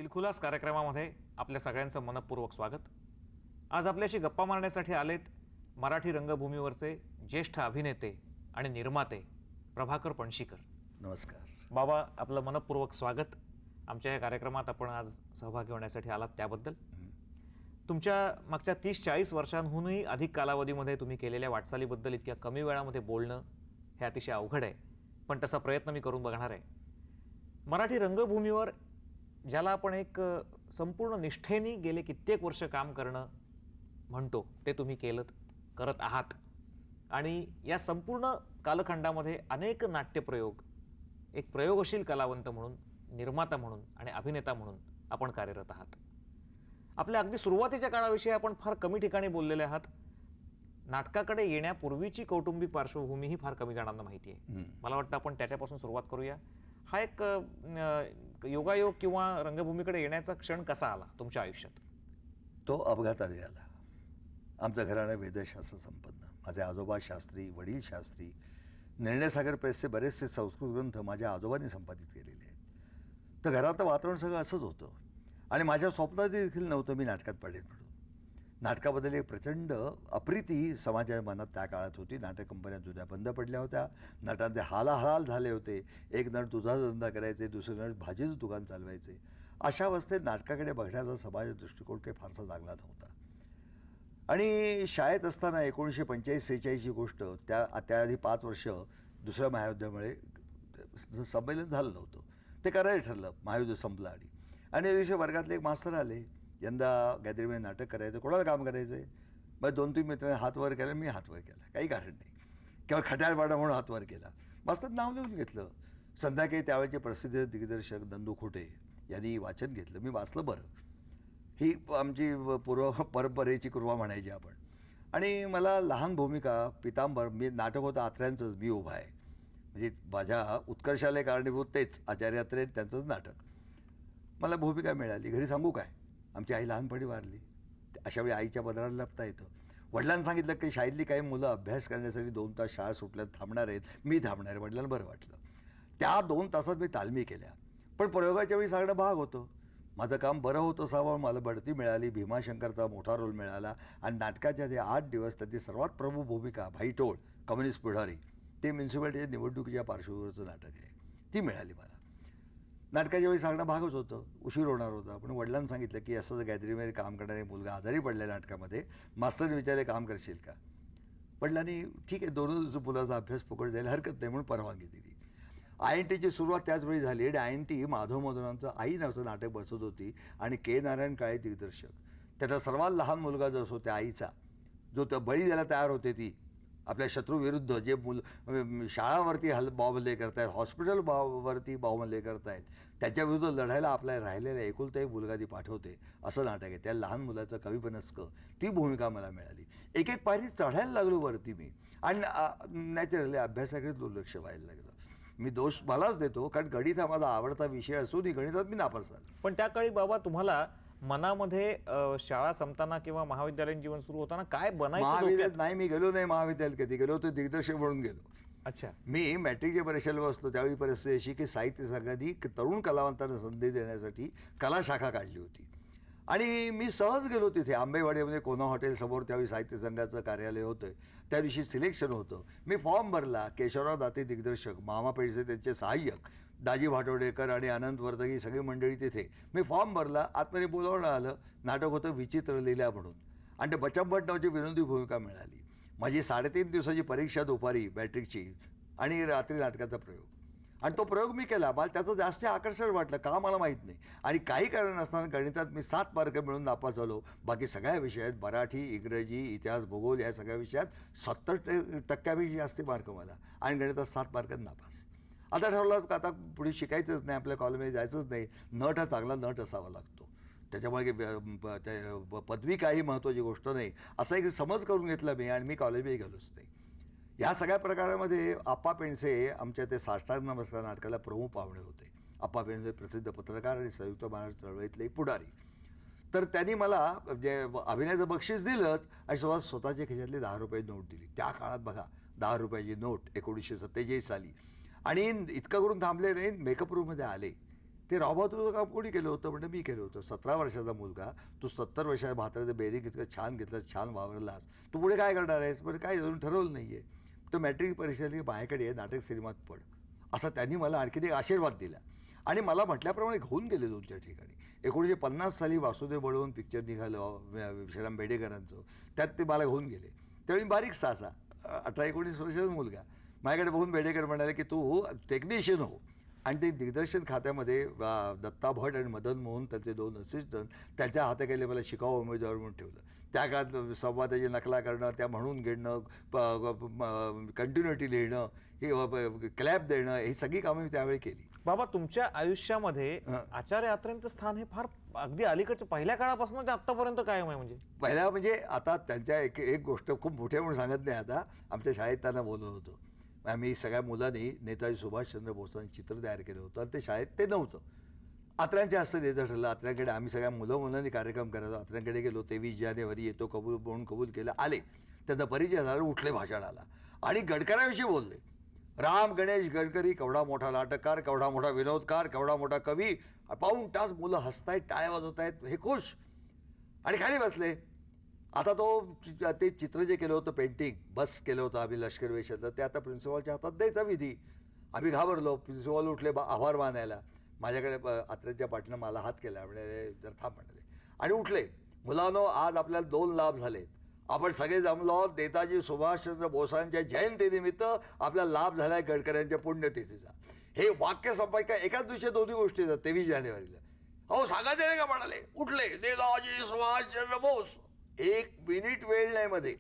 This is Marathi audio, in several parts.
दिलखुलास कार्यक्रमामध्ये आपल्या सगळ्यांचं मनपूर्वक स्वागत। आज आपल्याशी गप्पा मारण्यासाठी आलेत मराठी रंगभूमीवरचे ज्येष्ठ अभिनेते आणि निर्माते प्रभाकर पणशीकर। नमस्कार बाबा, आपलं मनपूर्वक स्वागत। आमच्या या कार्यक्रमात आपण आज सहभागी होण्यासाठी आलात त्याबद्दल। तुमच्या मागच्या 30-40 वर्षांहूनही अधिक कालावधीमध्ये तुम्ही केलेल्या वाटचालीबद्दल इतक्या कमी वेळामध्ये बोलणं हे अतिशय अवघड आहे, पण तसा प्रयत्न मी करून बघणार आहे। मराठी रंगभूमीवर ज्याला आपण एक संपूर्ण निष्ठेने गेले कित्येक वर्ष काम करणं म्हणतो ते तुम्ही करत आहात आणि या संपूर्ण कालखंडामध्ये अनेक नाट्यप्रयोग, एक प्रयोगशील कलावंत म्हणून, निर्माता म्हणून आणि अभिनेता म्हणून आपण कार्यरत आहात। आपल्या अगदी सुरुवातीच्या काळाविषयी आपण फार कमी ठिकाणी बोललेले आहात। नाटकाकडे येण्यापूर्वीची कौटुंबिक पार्श्वभूमी ही फार कमी जणांना माहिती आहे। मला वाटतं आपण त्याच्यापासून सुरुवात करूया। हा एक योगायोग किंवा रंगभूमीकडे येण्याचा क्षण कसा आला तुमच्या आयुष्यात? तो अपघाताने आला। आमचं घराणं वेदशास्त्र संपन्न। माझे आजोबा शास्त्री, वडील शास्त्री, निर्णयसागर प्रेसचे बरेचसे संस्कृत ग्रंथ माझ्या आजोबांनी संपादित केलेले आहेत। तर घरातलं वातावरण सगळं असंच होतं आणि माझ्या स्वप्नात देखील नव्हतं मी नाटकात पडेन म्हणून। नाटकाबद्दल एक प्रचंड अप्रिती समाजाच्या मनात त्या काळात होती। नाटक कंपन्या जुन्या बंद पडल्या होत्या, नटांचे हालाहाल झाले होते। एक नट दुधा धंदा करायचे, दुसरे नट भाजीचं दुकान चालवायचे। अशा अवस्थेत नाटकाकडे बघण्याचा समाजाचा दृष्टिकोन काही फारसा चांगला नव्हता। आणि शाळेत असताना 1945-46 ही गोष्ट, त्याआधी 5 वर्ष दुसऱ्या महायुद्धामुळे संमेलन झालं नव्हतं। ते करायला ठरलं, महायुद्ध संपलं आणि दिवशी वर्गातले एक मास्तर आले, यंदा गॅदरीमध्ये नाटक करायचं, कोणाला काम करायचं आहे? मग 2-3 मित्रांनी हात वर केला, मी हात वर केला, काही कारण नाही, किंवा खट्याळवाडा म्हणून हात वर केला। मास्तर नाव लिहून घेतलं। संध्याकाळी त्यावेळेचे प्रसिद्ध दिग्दर्शक नंदू खोटे यांनी वाचन घेतलं, मी वाचलं। बरं, ही आमची परंपरेची कुर्वा म्हणायची आपण। आणि मला लहान भूमिका, पितांबर, मी नाटक होतं आत्र्यांचंच, मी उभा आहे, म्हणजे माझ्या उत्कर्षाला कारणीभूत तेच आचार्य अत्रे, त्यांचंच नाटक। मला भूमिका मिळाली। घरी सांगू काय, आमची आई लहानपणी वारली। अशा वेळी आईच्या पदराला लपता येतं। वडिलांनी सांगितलं की शाळेतली काही मुलं अभ्यास करण्यासाठी 2 तास शाळा सुटल्यात थांबणार आहेत, मी थांबणार आहे। वडिलांना बरं वाटलं। त्या 2 तासात मी तालमी केल्या, पण प्रयोगाच्या वेळी सांगणं भाग होतं। माझं काम बरं होतं असावं, मला बढती मिळाली, भीमाशंकरचा मोठा रोल मिळाला आणि नाटकाच्या ते 8 दिवस त्याची सर्वात प्रमुख भूमिका, भाईटोळ कम्युनिस्ट पुढारी, ते म्युन्सिपालिटीच्या निवडणुकीच्या पार्श्वभूमीवरचं नाटक आहे, ती मिळाली मला। नाटकाच्या वेळी सांगणं भागच होतं, उशीर होणार होता, पण वडिलांनी सांगितलं की असं गॅदरीमध्ये काम करणारे मुलगा आजारी पडला नाटकामध्ये, मास्तरने विचारले काम करशील का? वडिलांनी ठीक आहे, 2 दिवस मुलाचा अभ्यास फुकट जायला हरकत नाही म्हणून परवानगी दिली। INTची सुरुवात त्याच वेळी झाली आणि INT माधव मधुरांचं आई नावाचं नाटक बसत होती आणि के नारायण काळे दिग्दर्शक। त्याचा सर्वात लहान मुलगा जो असतो त्या आईचा, जो त्या बळी द्यायला तयार होते, ती आपल्या शत्रूविरुद्ध जे शाळावरती बॉम्बहल्ले करतायत, हॉस्पिटल वरती बॉम्बहल्ले करतायत, त्याच्याविरुद्ध लढायला आपल्या राहिलेला एकुलता एक मुलगा ती पाठवते, असं नाटक आहे। त्या लहान मुलाचं कविपनस्क, ती भूमिका मला मिळाली। एक एक पायरी चढायला लागलो वरती मी, आणि नॅचरली अभ्यासाकडे दुर्लक्ष व्हायला लागलं। मी दोष मलाच देतो, कारण गणित हा माझा आवडता विषय असूनही गणितात मी नापास झालो। पण त्या काळी बाबा तुम्हाला मनामध्ये शाळा संपताना किंवा महाविद्यालयीन जीवन सुरू होताना काय बनायचं? महाविद्यालयात नाही, मी गेलो नाही महाविद्यालयात, कधी गेलो होतो दिग्दर्शक म्हणून गेलो। अच्छा, मी मॅट्रिकच्या परीक्षेला बसलो, त्यावेळी परिस्थिती अशी की साहित्य संघाने तरुण कलावंतांना संधी देण्यासाठी कला शाखा काढली होती आणि मी सहज गेलो तिथे। आंबेवाडीमध्ये कोना हॉटेल समोर त्यावेळी साहित्य संघाचं कार्यालय होतं, त्या दिवशी सिलेक्शन होतं। मी फॉर्म भरला, केशवराव दाते दिग्दर्शक, मामा पेडसे त्यांचे सहाय्यक, दाजी भाटोडेकर आणि अनंत वर्धक ही सगळी मंडळी तिथे। मी फॉर्म भरला, आतमध्ये बोलावणं आलं, नाटक होतं विचित्र लीला म्हणून, आणि ते बचंबट नावाची विनोदी भूमिका मिळाली। माझी 3.5 दिवसाची परीक्षा दुपारी मॅट्रिकची, आणि रात्री नाटकाचा प्रयोग, आणि तो प्रयोग मी केला। मला त्याचं जास्त आकर्षण वाटलं, का मला माहीत नाही, आणि काही कारण नसताना गणितात मी 7 मार्क मिळून नापास झालो। बाकी सगळ्या विषयात, मराठी, इंग्रजी, इतिहास, भूगोल या सगळ्या विषयात 70% जास्त मार्क मला, आणि गणितात 7 मार्क नापास। आता ठरवलं का आता पुढे शिकायचंच नाही, आपल्या कॉलेजमध्ये जायचंच नाही, नट हा चांगला नट असावा लागतो, त्याच्यामुळे पदवी काही महत्त्वाची गोष्ट नाही, असा एक समज करून घेतला मी, आणि मी कॉलेजमध्ये गेलोच नाही। या सगळ्या प्रकारामध्ये आप्पा पेंडसे आमच्या ते साष्टांग नमस्कार नाटकाला प्रमुख पाहुणे होते। आप्पा पेंडसे प्रसिद्ध पत्रकार आणि संयुक्त महाराष्ट्र चळवळीतले एक पुढारी। तर त्यांनी मला जे अभिनयाचं बक्षीस दिलंच, आणि स्वतःच्या खिशातली 10 रुपये नोट दिली। त्या काळात बघा, 10 रुपयाची नोट 1947 साली। आणि इतकं करून थांबले नाही, मेकअप रूममध्ये आले ते रावबहादूरचं काम कोणी केलं होतं म्हणजे मी केलं होतं. 17 वर्षाचा मुलगा, तू 70 वर्षाच्या म्हाताऱ्याचं बेरीग इतकं छान घेतलं, छान वावरलास, तू पुढे काय करणार आहेस? म्हणजे काय अजून ठरवलं नाही आहे. तर मॅट्रिक परीक्षेला माझ्याकडे ये, नाटक सिनेमात पड, असा त्यांनी मला आणखीन एक आशीर्वाद दिला. आणि मला म्हटल्याप्रमाणे घेऊन गेले 2-4 ठिकाणी. 1950 साली वासुदेव बळवंत पिक्चर निघालं विश्राम बेडेकरांचं, त्यात ते मला घेऊन गेले. त्यावेळी बारीकसा असा 18-19 वर्षाचा मुलगा माझ्याकडे बघून बेडेकर म्हणाले की तू टेक्निशियन हो. आणि ते दिग्दर्शन खात्यामध्ये दत्ता भट आणि मदन मोहन त्यांचे 2 असिस्टंट त्यांच्या हाताखाली मला शिकाऊ उमेदवार म्हणून ठेवलं. त्या काळात संवादाची नकला करणं, त्या म्हणून घेणं, कंटिन्युटी लिहिणं, हे क्लॅप देणं, ही सगळी कामं मी त्यावेळी केली. बाबा तुमच्या आयुष्यामध्ये आचार्य अत्रेंचं स्थान हे फार अगदी अलीकडच्या पहिल्या काळापासून ते आतापर्यंत कायम आहे म्हणजे. पहिला म्हणजे आता त्यांच्या एक गोष्ट खूप मोठ्या म्हणून सांगत नाही. आता आमच्या शाळेत त्यांना बोलवलं होतं. आम्ही सगळ्या मुलांनी नेताजी सुभाषचंद्र बोसांचं चित्र तयार केलं होतं आणि ते शाळेत ते नव्हतं. अत्र्यांच्या हस्ते द्यायचं ठरलं. अत्र्यांकडे आम्ही सगळ्या मुलांनी कार्यक्रम करायचो. अत्र्यांकडे गेलो. 23 जानेवारी येतो कबूल म्हणून कबूल केलं. आले, त्यांचा परिचय झाला, उठले भाषणाला आणि गडकऱ्यांविषयी बोलले. राम गणेश गडकरी केवढा मोठा नाटककार, केवढा मोठा विनोदकार, केवढा मोठा कवी. पाऊण तास मुलं हसतायत, टाळ्या वाजवतायत, हे खुश आणि खाली बसले. आता ते चित्र जे केलं होतं पेंटिंग बस केलं होतं आम्ही लष्कर वेशाचं, ते आता प्रिन्सिपॉलच्या हातात द्यायचा विधी. आम्ही घाबरलो. प्रिन्सिपॉल उठले आभार मानायला. माझ्याकडे अत्रेंच्या पाठीनं मला हात केला, म्हणजे जर थांब म्हणाले आणि उठले. मुलांनो, आज आपल्याला 2 लाभ झालेत. आपण सगळे जमलो आहोत नेताजी सुभाषचंद्र बोसांच्या जयंतीनिमित्त. आपल्याला लाभ झालाय गडकऱ्यांच्या पुण्यतिथीचा. हे वाक्य संपायका एकाच दिवशी दोन्ही गोष्टी येतात. 23 जानेवारीला अहो सांगायचं नाही का म्हणाले. उठले नेताजी सुभाषचंद्र बोस. 1 मिनिट वेळ नाही मध्ये.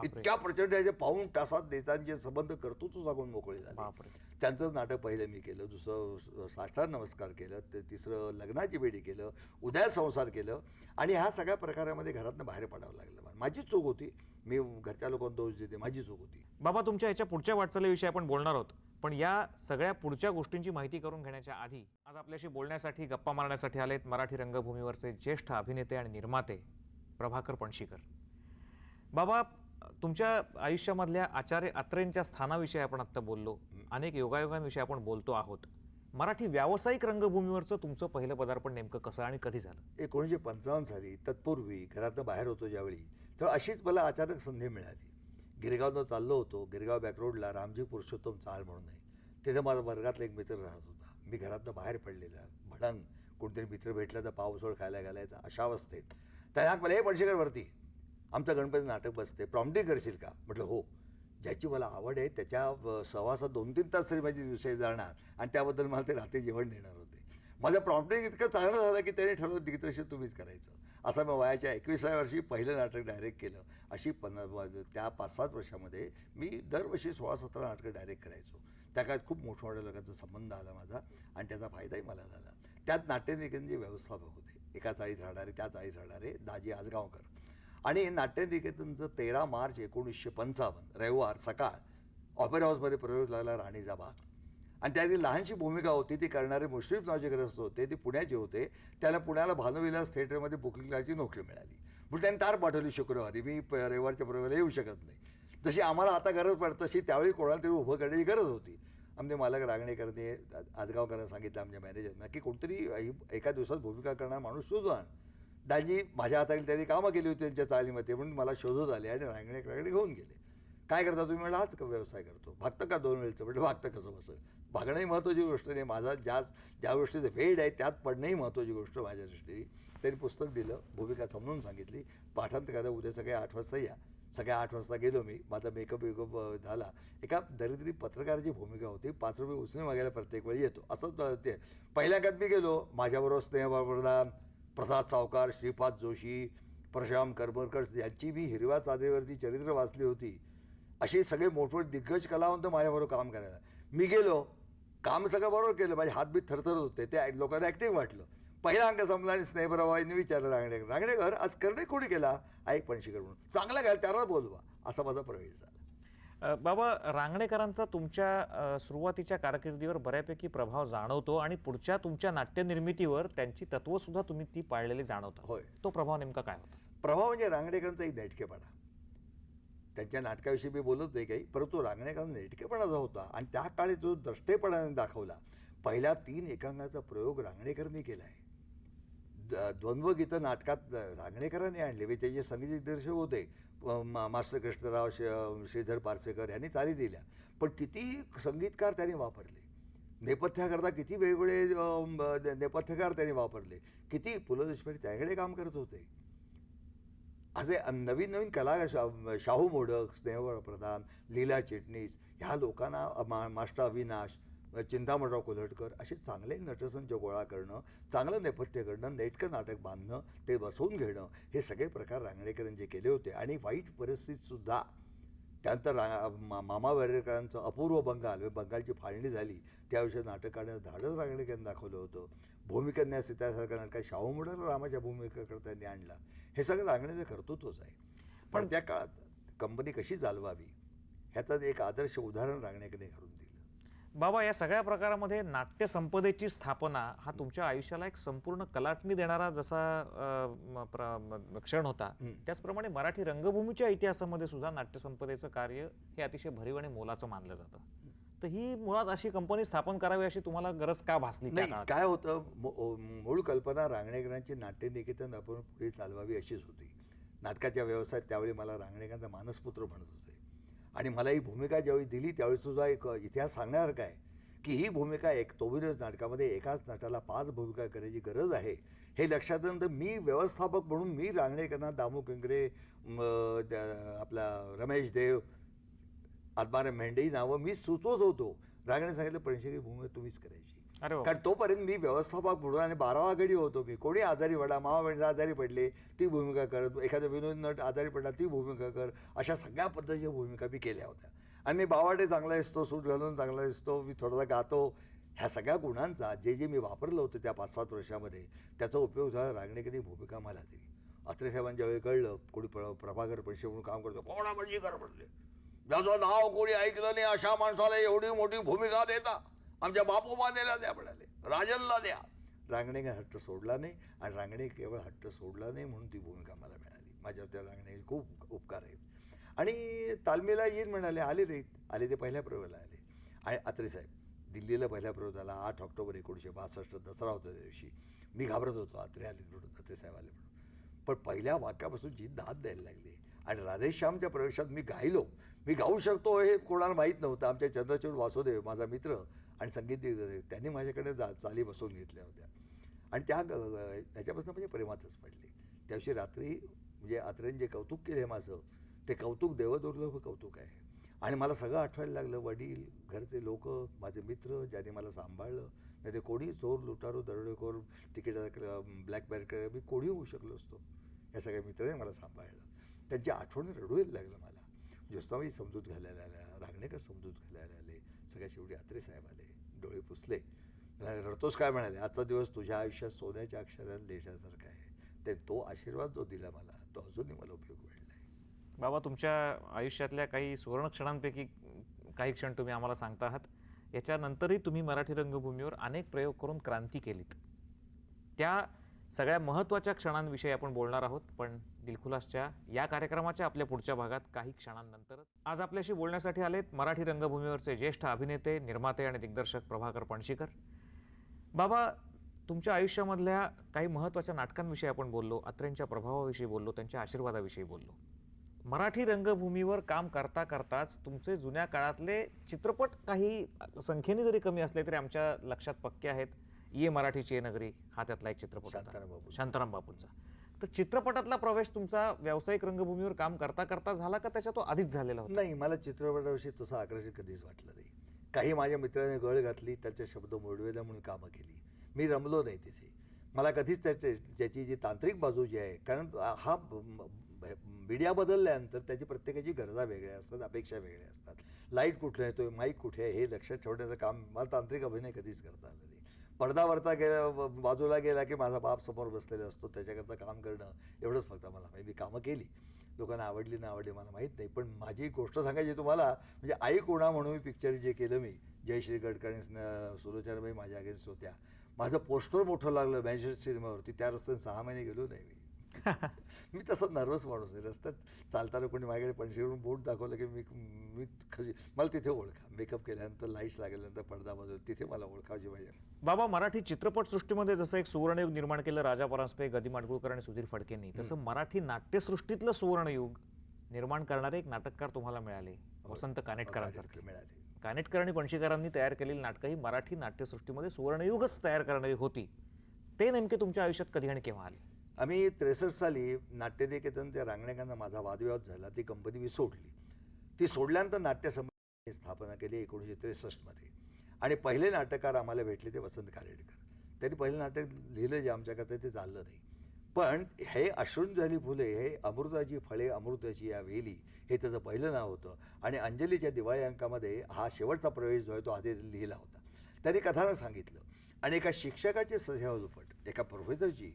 इतक्या प्रचंड याचे पाऊण तासात नेत्यांचे संबंध कर्तृत्व सांगून मोकळे झाले. त्यांचं नाटक पहिलं मी केलं, दुसरं साष्टांग नमस्कार केलं, तिसरं लग्नाची बेडी केलं, उदय संसार केलं. आणि ह्या सगळ्या प्रकारामध्ये घरातनं बाहेर पडावं लागलं. माझी चूक होती. मी घरच्या लोकांना दोष देते, माझी चूक होती. बाबा तुमच्या याच्या पुढच्या वाटचालीविषयी आपण बोलणार आहोत, पण या सगळ्या पुढच्या गोष्टींची माहिती करून घेण्याच्या आधी आज आपल्याशी बोलण्यासाठी, गप्पा मारण्यासाठी आलेत मराठी रंगभूमीवरचे ज्येष्ठ अभिनेते आणि निर्माते प्रभाकर पणशीकर. बाबा तुमच्या आयुष्यामधल्या आचार्य अत्रेंच्या स्थानाविषयी आपण आत्ता बोललो, अनेक योगायोगांविषयी आपण बोलतो आहोत. मराठी व्यावसायिक रंगभूमीवरचं तुमचं पहिलं पदार्पण नेमकं कसं आणि कधी झालं? 1955 साली तत्पूर्वी घरातनं बाहेर होतो ज्यावेळी, तेव्हा अशीच मला अचानक संधी मिळाली. गिरगावनं चाललो होतो. गिरगाव बॅकरोडला रामजी पुरुषोत्तम चाळ म्हणून आहे, तिथे माझा वर्गातला एक मित्र राहत होता. मी घरातनं बाहेर पडलेला भडंग, कोणतरी मित्र भेटला तर पावसोळ खायला घालायचा अशा अवस्थेत त्या मला हे पणशीकर वरती आमचं गणपती नाटक बसते, प्रॉम्प्टिंग करशील का? म्हटलं हो. ज्याची मला आवड आहे त्याच्या सहवासात 2-3 तास तरी माझी दिवसाही जाणार आणि त्याबद्दल मला ते रात्री जेवण देणार होते. माझं प्रॉम्प्टिंग इतकं चांगलं झालं की त्याने ठरवलं दिग्दर्शन तुम्हीच करायचं. असं मी वयाच्या 21व्या वर्षी पहिलं नाटक डायरेक्ट केलं. अशी त्या 5-7 वर्षामध्ये मी दरवर्षी 16-17 नाटकं डायरेक्ट करायचो. त्या काळात खूप मोठमोठ्या लोकांचा संबंध आला माझा आणि त्याचा फायदाही मला झाला. त्यात नाट्यनिकेतनचे व्यवस्थापक होते, एका चाळीत राहणारे, त्या चाळीत राहणारे दाजी आजगावकर. आणि नाट्यनिकेतनचं 13 मार्च 1955 रविवार सकाळ ऑपेरा हाऊसमध्ये प्रयोग लागला राणीचा बाग. आणि त्याची लहानशी भूमिका होती, ती करणारे मुश्रीफ नावाचे ग्रस्त होते, ते पुण्याचे होते. त्याला पुण्याला भानुविलास थिएटरमध्ये बुकिंग लायची नोकरी मिळाली. म्हणून त्यांनी तार पाठवली शुक्रवारी. मी रविवारच्या प्रयोगाला येऊ शकत नाही. जशी आम्हाला आता गरज पडत तशी त्यावेळी कोणाला तरी उभं करण्याची गरज होती. आमचे मालक रांगणेकरने आजगावकरांना सांगितलं आमच्या मॅनेजरना की कोणतरी एका दिवसात भूमिका करणारा माणूस शोधून आण. दाजी माझ्या हाताखाली त्यांनी कामं केली होती त्यांच्या चाळीमध्ये, म्हणून मला शोधत आले आणि रांगणेकरांकडे घेऊन गेले. काय करता तुम्ही? म्हटलं हाच व्यवसाय करतो. भागतं का 2 वेळचं? म्हटलं भागतं कसं बसं. भागणंही महत्त्वाची गोष्ट नाही, माझा ज्या गोष्टीचं वेळ आहे त्यात पडणंही महत्त्वाची गोष्ट माझ्या दृष्टीने. त्यांनी पुस्तक दिलं, भूमिका समजून सांगितली, पाठांतर करा, उद्या सकाळी 8 वाजता या. सकाळी 8 वाजता गेलो मी. माझा मेकअप झाला. एका दरिद्री पत्रकाराची भूमिका होती. 5 रुपये उसने मागायला प्रत्येक वेळी येतो असं ते. पहिल्या काळात मी गेलो. माझ्याबरोबर स्नेहप्रधान, प्रसाद सावकार, श्रीपाद जोशी, परशुराम करमरकर यांची मी हिरव्या चादरीवरती चरित्र वाचली होती. असे सगळे मोठमोठे दिग्गज कलावंत माझ्याबरोबर काम करायला. मी गेलो, काम सगळं बरोबर केलं. माझे हातबीत थरथरत होते. ते लोकांना ॲक्टिव्ह वाटलं. पहिला अंक संपला आणि स्नेहप्रभाईंनी विचारलं रांगणेकर आज करणे कोणी केला? ऐक पणशीकर म्हणून. चांगला घाल, त्याला बोलवा. असा माझा प्रवेश झाला. बाबा रांगणेकरांचा तुमच्या सुरुवातीच्या कारकिर्दीवर बऱ्यापैकी प्रभाव जाणवतो आणि पुढच्या तुमच्या नाट्यनिर्मितीवर त्यांची तत्व सुद्धा तुम्ही ती पाळलेली जाणवता. होय. तो प्रभाव नेमका काय होता? प्रभाव म्हणजे रांगणेकरांचा एक नेटकेपणा. त्यांच्या नाटकाविषयी मी बोलत नाही काही, परंतु रांगणेकरांचा नेटकेपणा जो होता आणि त्या काळी जो द्रष्टेपणाने दाखवला. पहिल्या 3 एकांकाचा प्रयोग रांगणेकरांनी केला आहे. द्वंद्व गीतं नाटकात रांगणेकरांनी आणले व त्याचे संगीत दिग्दर्शक होते मास्टर कृष्णराव श्रीधर पारसेकर यांनी चाली दिल्या. पण किती संगीतकार त्यांनी वापरले, नेपथ्याकरता किती वेगवेगळे नेपथ्यकार त्यांनी वापरले, किती पु ल देशपांडे त्याकडे काम करत होते. असे नवीन नवीन कलाकार, शाहू मोडक, स्नेहवर प्रधान, लीला चिटणीस, ह्या लोकांना मास्टर अविनाश, चिंतामणराव कोल्हटकर असे चांगले नटसंच गोळा करणं, चांगलं नेपथ्य करणं, नेटकं नाटक बांधणं, ते बसवून घेणं, हे सगळे प्रकार रांगणेकरांनी जे केले होते. आणि वाईट परिस्थितीसुद्धा त्यानंतर मामा वर्डेकरांचं अपूर्व बंगाल, बंगालची फाळणी झाली, त्याविषयी नाटक काढण्याचं धाडस रांगणेकरांनी दाखवलं होतं. भूमिकन्या सीतासारखं नाटकात शाहू मोडक रामाच्या भूमिकेकडे त्यांनी आणला. हे सगळं रांगणेचं कर्तृत्वच आहे. पण त्या काळात कंपनी कशी चालवावी ह्याचं एक आदर्श उदाहरण रांगणेकरांनी घालून दिलं. बाबा, या सगळ्या प्रकारामध्ये नाट्य संपदेची स्थापना हा तुमच्या आयुष्याला एक संपूर्ण कलाटणी देणारा जसा क्षण होता, त्याचप्रमाणे मराठी रंगभूमीच्या इतिहासामध्ये सुद्धा नाट्य संपदेचं कार्य हे अतिशय भरीव आणि मोलाचं मानलं जातं. तर ही मुळात अशी कंपनी स्थापन करावी अशी तुम्हाला गरज का भासली त्या नाही, काळात? काय होतं, मूळ कल्पना रांगणेकरांची नाट्यनिकेतन आपण पुढे चालवावी अशीच होती. नाटकाच्या व्यवसायात त्यावेळी मला रांगणेकरांचा मानसपुत्र म्हणत होते. आणि मला ही भूमिका ज्यावेळी दिली त्यावेळी सुद्धा एक इतिहास सांगण्यासारखा आहे की ही भूमिका तोबिनोज नाटकामध्ये एकाच नटाला 5 भूमिका करायची गरज आहे. हे लक्षात आल्यानंतर मी व्यवस्थापक म्हणून मी रांगणेकरांना, दामू केंकरे, आपला रमेश देव, आत्माराम मेंढे ही नावं मी सुचवत होतो. रांगणे सांगितलं, पणशेकी भूमिका तुम्हीच करायची. अरे वा. कारण तोपर्यंत मी व्यवस्थापक म्हणून आणि 12वा गडी होतो मी. कोणी आजारी पडला, मामा बहिणी आजारी पडले, ती भूमिका करत, एखादा विनोद नट आजारी पडला, ती भूमिका कर, अशा सगळ्या पद्धतीच्या भूमिका मी केल्या होत्या. आणि मी बावाटे चांगला दिसतो, सूट घालून चांगला दिसतो, मी थोडासा गातो, ह्या सगळ्या गुणांचा जे मी वापरलं होतं त्या 5-7 वर्षामध्ये, त्याचा उपयोग झाला. रांगणेकरांनी भूमिका मला दिली. अत्रे साहेबांच्या वेळी कळलं कोणी प्रभाकर पणशे म्हणून काम करतो, कोणा पणशीकर म्हणले, ज्याचं नाव कोणी ऐकलं नाही अशा माणसाला एवढी मोठी भूमिका देता, आमच्या बापू मानेला द्या म्हणाले, राजनला द्या. रांगणे हट्ट सोडला नाही. आणि रांगणे केवळ हट्ट सोडला नाही म्हणून ती भूमिका मला मिळाली. माझ्या त्या रांगणे खूप उपकार आहेत. आणि तालमीला येईन म्हणाले, आले नाहीत. आले ते पहिल्या प्रयोगाला आले. आणि अत्रे साहेब दिल्लीला पहिल्या प्रयोग झाला 8 ऑक्टोबर 1962, दसरा होता त्या दिवशी. मी घाबरत होतो, अत्रे आले म्हणून, अत्रे साहेब आले म्हणून. पण पहिल्या वाक्यापासून जी दाद द्यायला लागली. आणि राधेश्यामच्या प्रवेशात मी गायलो. मी गाऊ शकतो हे कोणाला माहीत नव्हतं. आमच्या चंद्रचूड वासुदेव माझा मित्र आणि संगीत दिग्दर्शक, त्यांनी माझ्याकडे चाली बसवून घेतल्या होत्या. आणि त्याच्यापासून म्हणजे प्रेमातच पडले. त्या दिवशी रात्री म्हणजे अत्रेंनी जे कौतुक केले माझं, ते कौतुक देवदुर्लभ कौतुक आहे. आणि मला सगळं आठवायला लागलं. वडील, घरचे लोक, माझे मित्र, ज्यांनी मला सांभाळलं. नाही ते कोणी चोर, लुटारू, दरोडेखोर, तिकीट ब्लॅक बॅरिकेड, मी कोणी होऊ शकलो असतो. या सगळ्या मित्रांनी मला सांभाळलं. त्यांची आठवणी रडू यायला लागलं मला. ज्योत्स्नाबाई समजूत घालायला आल्या, रांगणेकर समजूत घालायला आले, सगळ्या शेवटी अत्रे साहेब आले, डोळे पुसले, रडतोस काय म्हणाले, आजचा दिवस तुझ्या आयुष्यात सोन्याच्या अक्षरात लिहिण्यासारखा आहे. तो आशीर्वाद जो दिला मला, तो अजूनही मला उपयोग पडला आहे. बाबा, तुमच्या आयुष्यातल्या काही सुवर्ण क्षणांपैकी काही क्षण तुम्ही आम्हाला सांगता आहात. याच्यानंतरही तुम्ही मराठी रंगभूमीवर अनेक प्रयोग करून क्रांती केलीत. त्या सगळ्या महत्त्वाच्या क्षणांविषयी आपण बोलणार आहोत. पण दिलखुलासच्या या कार्यक्रमाच्या आपल्या पुढच्या भागात काही क्षणांनंतरच. आज आपल्याशी बोलण्यासाठी आलेत मराठी रंगभूमीवरचे ज्येष्ठ अभिनेते, निर्माते आणि दिग्दर्शक प्रभाकर पणशीकर. बाबा, तुमच्या आयुष्यामधल्या काही महत्त्वाच्या नाटकांविषयी आपण बोललो, अत्रेंच्या प्रभावाविषयी बोललो, त्यांच्या आशीर्वादाविषयी बोललो. मराठी रंगभूमीवर काम करता करताच तुमचे जुन्या काळातले चित्रपट काही संख्येने जरी कमी असले तरी आमच्या लक्षात पक्के आहेत. ये मराठीची ये नगरी हा त्यातला एक चित्रपट होता, शांताराम बापूंचा. तर चित्रपटातला प्रवेश तुमचा व्यावसायिक रंगभूमीवर काम करता करता झाला का त्याच्या तो आधीच झालेला होता? नाही, मला चित्रपटाविषयी तसं आकर्षित कधीच वाटलं नाही. काही माझ्या मित्राने गळ घातली, त्याचे शब्द मोडवेला म्हणून कामं केली. मी रमलो नाही तिथे. मला कधीच त्याची जी तांत्रिक बाजू जी आहे, कारण हा मीडिया बदलल्यानंतर त्याची प्रत्येकाची गरजा वेगळ्या असतात, अपेक्षा वेगळ्या असतात. लाईट कुठे येतोय, माईक कुठे आहे, हे लक्षात ठेवण्याचं काम मला तांत्रिक अभिनय कधीच करता आलं नाही. पडदा वरता गेला, बाजूला गेला की माझा बाप समोर बसलेला असतो, त्याच्याकरता काम करणं एवढंच फक्त मला माहिती. मी कामं केली, लोकांना आवडली ना आवडली मला माहीत नाही. पण माझी गोष्ट सांगायची तुम्हाला, म्हणजे आई कोणा म्हणून मी पिक्चर जे केलं मी, जयश्री गडकरी, सुलोचनाबाई माझ्या अगेन्स्ट होत्या. माझं पोस्टर मोठं लागलं मॅन्चेस्टर सिनेमावरती. त्या रस्त्याने 6 महिने गेलो नाही मी. मी तसा नर्वस माणूस आहे. रस्त्यात चालताना कोणी माझ्याकडे पणशीवरून बोट दाखवलं की मी खची मला तिथे ओळखा. मेकअप केल्यानंतर, लाईट्स लागल्यानंतर, पडदा बदल तिथे मला ओळखावची पाहिजे. बाबा, मराठी चित्रपटसृष्टीमध्ये जसं एक सुवर्णयुग निर्माण केलं राजा परांजपे, गदी माडगुळकर आणि सुधीर फडकेंनी, तसं मराठी नाट्यसृष्टीतलं सुवर्णयुग निर्माण करणारे एक नाटककार तुम्हाला मिळाले, वसंत कानेटकरांसारखे. मिळाले. कानेटकर आणि पणशीकरांनी तयार केलेली नाटकं ही मराठी नाट्यसृष्टीमध्ये सुवर्णयुगच तयार करणारी होती. ते नेमके तुमच्या आयुष्यात कधी आणि केव्हा आले? आम्ही 63 साली नाट्यनिकेतन त्या रांगणेकरांना माझा वादविवाद झाला. ती कंपनी मी सोडली. ती सोडल्यानंतर नाट्य संमेलनाची स्थापना केली 1963 मध्ये. आणि पहिले नाटककार आम्हाला भेटले ते वसंत कानेटकर. त्यांनी पहिलं नाटक लिहिलं जे आमच्याकडे ते चाललं नाही. पण हे अश्रुंजली फुले, हे अमृताची फळे अमृताची या वेली, हे त्याचं पहिलं नाव होतं. आणि अंजलीच्या दिवाळी अंकामध्ये हा शेवटचा प्रवेश जो आहे तो आधी लिहिला होता. त्यांनी कथानक सांगितलं आणि एका शिक्षकाची ससे होलपट, एका प्रोफेसरची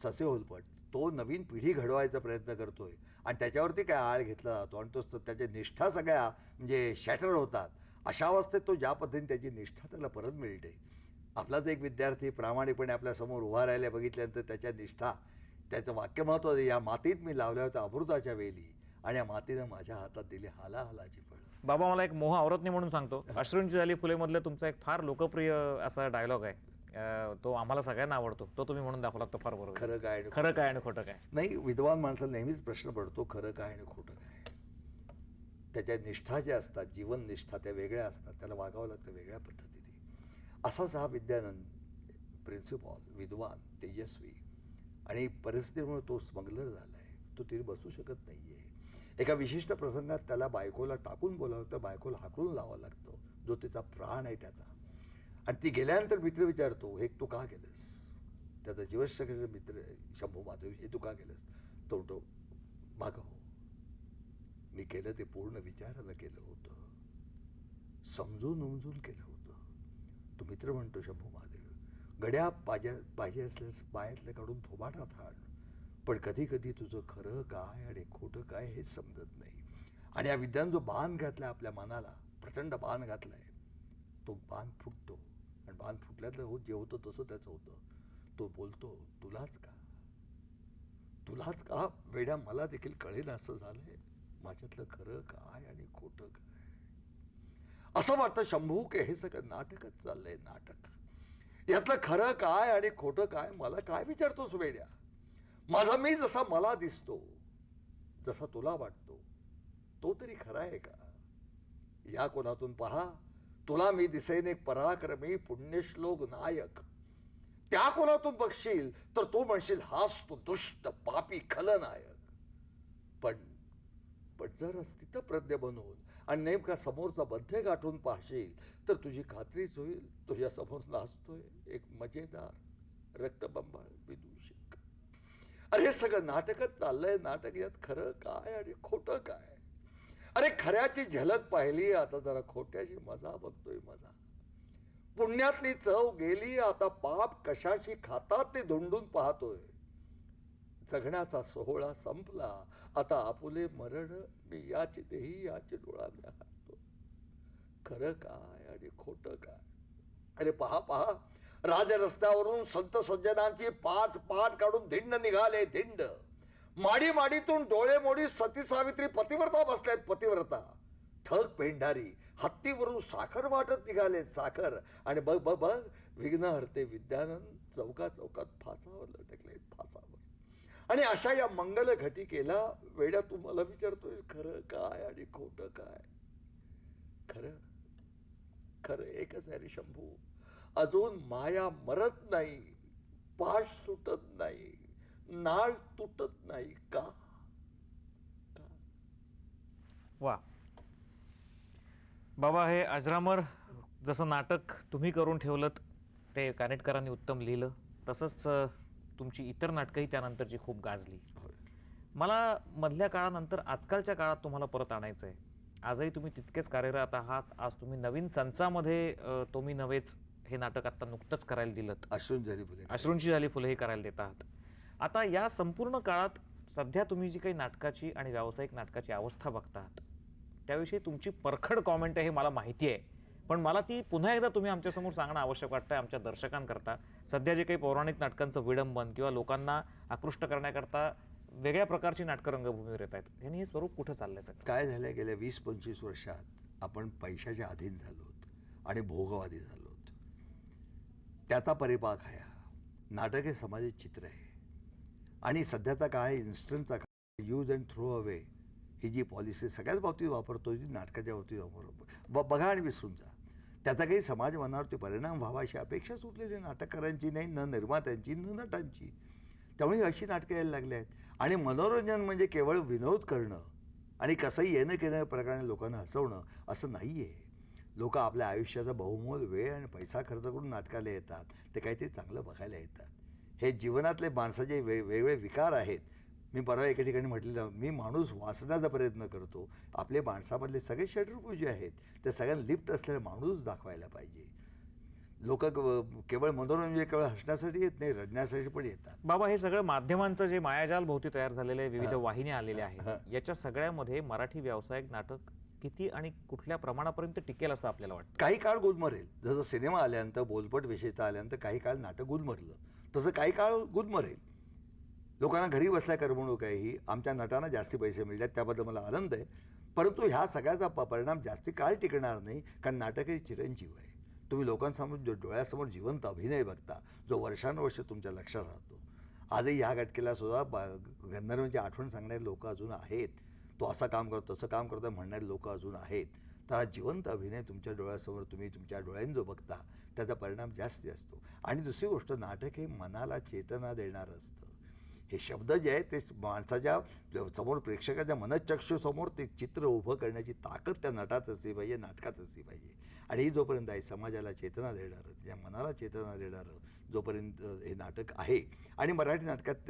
ससे होलपट, तो नवीन पिढी घडवायचा प्रयत्न करतोय आणि त्याच्यावरती काय आळ घेतला जातो आणि तो त्याच्या निष्ठा सगळ्या म्हणजे शॅटर होतात. अशा अवस्थेत तो ज्या पद्धतीने त्याची निष्ठा त्याला परत मिळते. आपलाच एक विद्यार्थी प्रामाणिकपणे आपल्यासमोर उभा राहिल्या बघितल्यानंतर त्याच्या निष्ठा, त्याचं वाक्य महत्त्वाचं, या मातीत मी लावल्या होत्या अमृताच्या वेली आणि या मातीनं माझ्या हातात दिली हालाहालाची फळं. बाबा, मला एक मोह आवरत नाही म्हणून सांगतो. अश्रूंची झाली फुले मधलं तुमचा एक फार लोकप्रिय असा डायलॉग आहे. तो आम्हाला सगळ्यांना आवडतो. तो तुम्ही म्हणून दाखवला तर फार बरोबर. खरं काय खरं काय आणि खोटं काय? नाही, विद्वान माणसाला नेहमीच प्रश्न पडतो, खरं काय आणि खोटं काय. त्याच्या निष्ठा ज्या असतात, जीवन निष्ठा, त्या वेगळ्या असतात. त्याला वागावं लागतं वेगळ्या पद्धतीने. असाच हा विद्यानंद, प्रिन्सिपॉल, विद्वान, तेजस्वी, आणि परिस्थितीमुळे तो स्मगलर झाला आहे. तो तिथे बसू शकत नाही आहे. एका विशिष्ट प्रसंगात त्याला बायकोला टाकून बोलावं, तर बायकोला हाकलून लावावं लागतं, जो तिचा प्राण आहे त्याचा. आणि ती गेल्यानंतर मित्र विचारतो, हे तू का केलंस? त्याचा जीवनशैली मित्र शंभू माधव, हे तू का केलंस? तो मागं हो, मी केलं ते पूर्ण विचारानं केलं होतं, समजून उमजून केलं होतं. तो मित्र म्हणतो, शंभू महादेव, गड्या पाहिजे असल्यास पायातलं काढून थोबाडात हाड, पण कधी कधी तुझं खरं काय आणि खोटं काय हे समजत नाही. आणि या विद्यानं जो बाण घातलाय आपल्या मनाला, प्रचंड बाण घातलाय, तो बाण फुटतो. आणि बाण फुटल्यातलं जे होतं तसं त्याचं होतं. तो बोलतो, तुलाच का, तुलाच का वेड्या, मला देखील कळेल असं झालंय, माझ्यातलं खरं काय आणि खोटं काय. असं वाटतं शंभू की हे सगळं नाटकच चाललंय, नाटक. यातलं खरं काय आणि खोटं काय मला काय विचारतोस वेड्या? माझा मी जसा मला दिसतो, जसा तुला वाटतो, तो तरी खरा आहे का? या कोणातून पहा, तुला मी दिसेन एक पराक्रमी पुण्यश्लोक नायक. त्या कोणातून बघशील तर तू म्हणशील, हाच तो दुष्ट पापी खलनायक. पण जर स्थितप्रज्ञ बनून आणि नेमका समोरचा बद्ध गाठून पाहशील तर तुझी खात्रीच होईल, तुझ्या समोर नाचतोय एक मजेदार रक्तबंबाळ विदूषक. अरे हे सगळं नाटकच चाललंय, नाटक. यात खरं काय आणि खोटं काय? अरे खऱ्याची झलक पाहिली, आता जरा खोट्याची मजा बघतोय, मजा. पुण्यातली चव गेली, आता पाप कशाशी खातात ते धुंडून पाहतोय. जगण्याचा सोहळा संपला, आता आपुले मरण मी याची देही याची डोळ्याने हाकतो. खरं काय आणि खोटं काय? अरे पहा पहा, राज रस्त्यावरून संत सज्जनांची 5 पाट काढून धिंड निघाले, धिंड. माडी माडीतून डोळे मोडी सती सावित्री पतिव्रता बसल्यात, पतिव्रता. ठग पेंढारी हत्तीवरून साखर वाटत निघाले, साखर. आणि बघ बघ बघ, विघ्नहर्ते विद्यानंद चौका चौकात फासावर लटकले, फासावर. आणि अशा या मंगल घटिकेला वेड्या तू मला विचारतोय खरं काय आणि खोटं काय? खरं खरं एकच आहे रे शंभू, अजून माया मरत नाही, पाश सुटत नाही, नाळ तुटत नाही. का? वा बाबा, हे अजरामर जसं नाटक तुम्ही करून ठेवलं ते कानेटकरांनी उत्तम लिहिलं, तसंच तुमची इतर नाटकंही त्यानंतरची खूप गाजली. मला मधल्या काळानंतर आजकालच्या काळात तुम्हाला परत आणायचं आहे. आजही तुम्ही तितकेच कार्यरत आहात. आज तुम्ही नवीन संचामध्ये तुम्ही नव्हेच हे नाटक आता नुकतंच करायला दिलं, अश्रूंची झाली फुले हे करायला देत आहात. आता या संपूर्ण काळात सध्या तुम्ही जी काही नाटकाची आणि व्यावसायिक नाटकाची अवस्था बघता आहात, त्याविषयी तुमची परखड कॉमेंट आहे हे मला माहिती आहे. पण मला ती पुन्हा एकदा तुम्ही आमच्यासमोर सांगणं आवश्यक वाटतंय आमच्या दर्शकांकरता. सध्या जे काही पौराणिक नाटकांचं विडंबन किंवा लोकांना आकृष्ट करण्याकरता वेगळ्या प्रकारची नाटकं रंगभूमीवर येत आहेत, यांनी हे स्वरूप कुठं चाललंय सगळं? काय झालंय, गेल्या 20-25 वर्षात आपण पैशाच्या अधीन झालोत आणि भोगवादी झालोत. त्याचा परिपाक आहे हा. नाटक हे समाजाचे चित्र आहे आणि सध्याचा काळ इन्स्टंटचा काळ, यूज अँड थ्रो अवे ही जी पॉलिसी सगळ्याच बाबतीत वापरतो, ती नाटकाच्या बाबतीत वापरतो. बघा आणि विसरून जा. त्याचा काही समाज मनावरती परिणाम व्हावा अशी अपेक्षा सुटलेली नाटककारांची नाही, न निर्मात्यांची, न नटांची. त्यामुळे अशी नाटकं यायला लागली आहेत. आणि मनोरंजन म्हणजे केवळ विनोद करणं आणि कसंही येणं केणं प्रकारे लोकांना हसवणं असं नाही आहे. लोक आपल्या आयुष्याचा बहुमोल वेळ आणि पैसा खर्च करून नाटकाला येतात, ते काहीतरी चांगलं बघायला येतात. हे जीवनातले माणसाचे वेगवेगळे विकार आहेत. मी परवा एका ठिकाणी म्हटलेलं, मी माणूस वाचण्याचा प्रयत्न करतो. आपले माणसामधले सगळे षड्रूप आहेत ते सगळ्यांना लिप्त असलेला माणूस दाखवायला पाहिजे. लोक केवळ मनोरंजन केवळ हसण्यासाठी येत नाही, रडण्यासाठी पण येतात. बाबा, हे सगळं माध्यमांचं जे मायाजाल भोवती तयार झालेलं आहे, विविध हां. वाहिन्या आलेल्या हां. आहेत, याच्या सगळ्यामध्ये मराठी व्यावसायिक नाटक किती आणि कुठल्या प्रमाणापर्यंत टिकेल असं आपल्याला वाटतं? काही काळ गुदमरेल. जसं सिनेमा आल्यानंतर, बोलपट विषयचा आल्यानंतर काही काळ नाटक गुदमरलं, तसं काही काळ गुदमरेल. लोकांना घरी बसल्या करमणूक आहे ही. आमच्या नटांना जास्ती पैसे मिळतात, त्याबद्दल मला आनंद आहे. परंतु ह्या सगळ्याचा परिणाम जास्ती काळ टिकणार नाही, कारण नाटक हे चिरंजीव आहे. तुम्ही लोकांसमोर जो डोळ्यासमोर जिवंत अभिनय बघता, जो वर्षानुवर्ष तुमच्या लक्षात राहतो. आजही ह्या घटकेला सुद्धा गंधर्वांची आठवण सांगणारे लोक अजून आहेत. तो असं काम करतो, तसं काम करतो म्हणणारे लोक अजून आहेत. तर हा जिवंत अभिनय तुमच्या डोळ्यासमोर तुम्ही तुमच्या डोळ्यांनी जो बघता, त्याचा परिणाम जास्ती असतो. आणि दुसरी गोष्ट, नाटक हे मनाला चेतना देणारं असतं. हे शब्द जे आहेत ते माणसाच्या समोर, प्रेक्षकाच्या मनःचक्षूसमोर ते चित्र उभं करण्याची ताकद त्या नटात असली पाहिजे, नाटकात असली पाहिजे. आणि ही जोपर्यंत आहे, समाजाला चेतना देणारं, त्या मनाला चेतना देणारं जोपर्यंत हे नाटक आहे. आणि मराठी नाटकात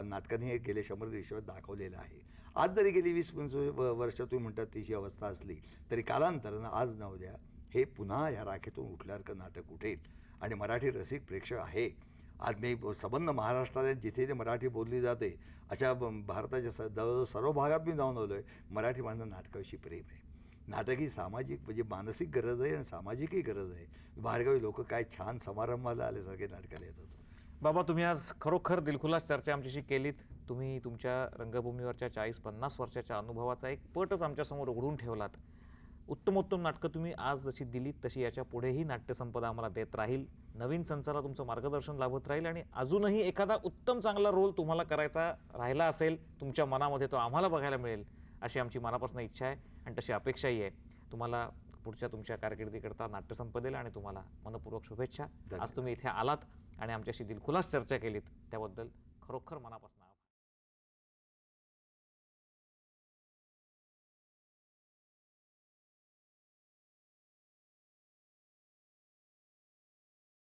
नाटकाने हे गेले 100 वर्षात दाखवलेलं आहे. आज जरी गेली 20-25 वर्ष तुम्ही म्हणतात तिची अवस्था असली, तरी कालांतरानं आज न उद्या हे पुन्हा ह्या राखेतून उठल्यासारखं नाटक उठेल. आणि मराठी रसिक प्रेक्षक आहे. आज मी संबंध महाराष्ट्रात जिथे मराठी बोलली जाते अशा भारताच्या जवळजवळ सर्व भागात मी जाऊन आलो आहे. मराठी माणसं नाटकाविषयी प्रेम आहे. नाटक ही सामाजिक म्हणजे मानसिक गरज आहे आणि सामाजिकही गरज आहे. बाहेरगावी लोक काय छान समारंभाला आल्यासारखे नाटकाला येत होतो. बाबा, तुम्ही आज खरोखर दिलखुलास चर्चा आमच्याशी केलीत. तुम्ही तुमच्या रंगभूमीवरच्या 40-50 वर्षाच्या अनुभवाचा एक पटच आमच्यासमोर उघडून ठेवलात. उत्तमोत्तम नाटकं तुम्ही आज जशी दिलीत तशी याच्या पुढेही नाट्यसंपदा आम्हाला देत राहील. नवीन संचाला तुमचं मार्गदर्शन लाभत राहील आणि अजूनही एखादा उत्तम चांगला रोल तुम्हाला करायचा राहिला असेल तुमच्या मनामध्ये, तो आम्हाला बघायला मिळेल अशी आमची मनापासून इच्छा आहे आणि तशी अपेक्षाही आहे. तुम्हाला पुढच्या तुमच्या कारकिर्दीकरता नाट्यसंपदेला आणि तुम्हाला मनपूर्वक शुभेच्छा. आज तुम्ही इथे आलात आणि आमच्याशी दिलखुलास चर्चा केलीत त्याबद्दल खरोखर मनापासून